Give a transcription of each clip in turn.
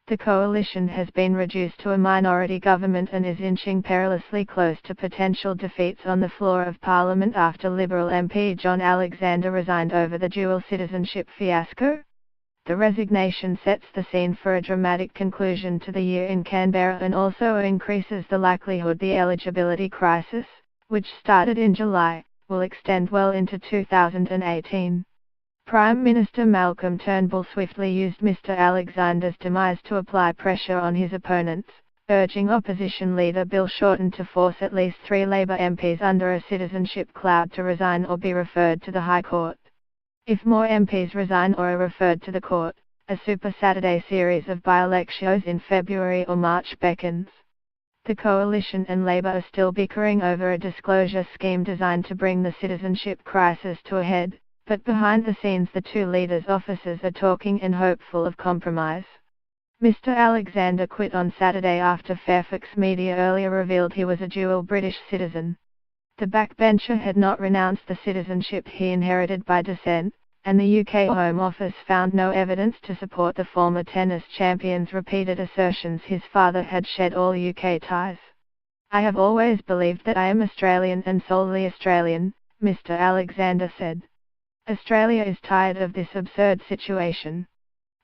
The coalition has been reduced to a minority government and is inching perilously close to potential defeats on the floor of Parliament after Liberal MP John Alexander resigned over the dual citizenship fiasco. The resignation sets the scene for a dramatic conclusion to the year in Canberra and also increases the likelihood the eligibility crisis, which started in July, will extend well into 2018. Prime Minister Malcolm Turnbull swiftly used Mr. Alexander's demise to apply pressure on his opponents, urging opposition leader Bill Shorten to force at least 3 Labour MPs under a citizenship cloud to resign or be referred to the High Court. If more MPs resign or are referred to the court, a Super Saturday series of by-elections in February or March beckons. The coalition and Labour are still bickering over a disclosure scheme designed to bring the citizenship crisis to a head, but behind the scenes the two leaders' offices are talking and hopeful of compromise. Mr. Alexander quit on Saturday after Fairfax media earlier revealed he was a dual British citizen. The backbencher had not renounced the citizenship he inherited by descent, and the UK Home Office found no evidence to support the former tennis champion's repeated assertions his father had shed all UK ties. "I have always believed that I am Australian and solely Australian," Mr. Alexander said. "Australia is tired of this absurd situation.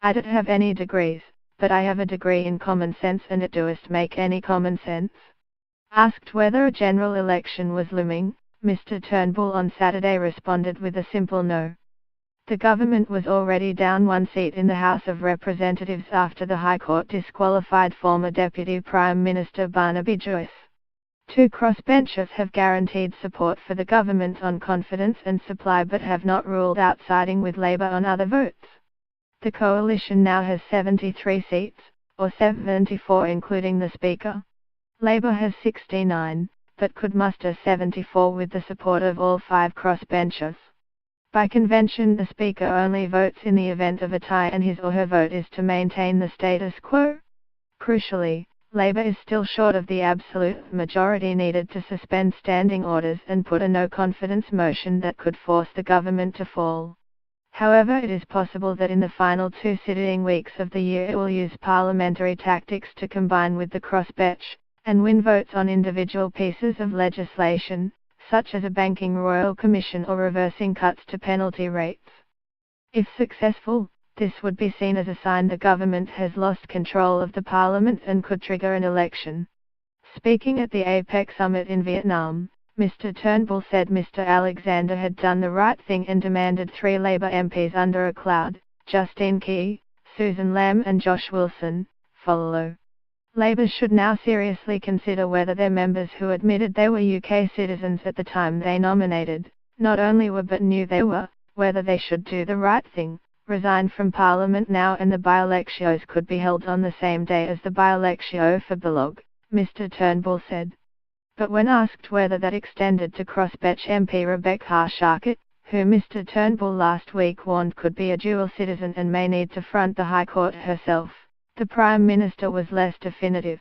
I don't have any degrees, but I have a degree in common sense and it doest make any common sense." Asked whether a general election was looming, Mr. Turnbull on Saturday responded with a simple no. The government was already down 1 seat in the House of Representatives after the High Court disqualified former Deputy Prime Minister Barnaby Joyce. 2 crossbenchers have guaranteed support for the government on confidence and supply but have not ruled out siding with Labour on other votes. The coalition now has 73 seats, or 74 including the Speaker. Labour has 69, but could muster 74 with the support of all 5 crossbenchers. By convention the Speaker only votes in the event of a tie and his or her vote is to maintain the status quo. Crucially, Labour is still short of the absolute majority needed to suspend standing orders and put a no-confidence motion that could force the government to fall. However, it is possible that in the final 2 sitting weeks of the year it will use parliamentary tactics to combine with the crossbench, and win votes on individual pieces of legislation, such as a banking royal commission or reversing cuts to penalty rates. If successful, this would be seen as a sign the government has lost control of the parliament and could trigger an election. Speaking at the APEC summit in Vietnam, Mr. Turnbull said Mr. Alexander had done the right thing and demanded 3 Labour MPs under a cloud, Justine Key, Susan Lamb and Josh Wilson, follow. Labour should now seriously consider whether their members who admitted they were UK citizens at the time they nominated, not only were but knew they were, whether they should do the right thing, resign from Parliament now and the by-elections could be held on the same day as the by-election for Bullock, Mr. Turnbull said. But when asked whether that extended to crossbench MP Rebecca Harshackett, who Mr. Turnbull last week warned could be a dual citizen and may need to front the High Court herself, the Prime Minister was less definitive.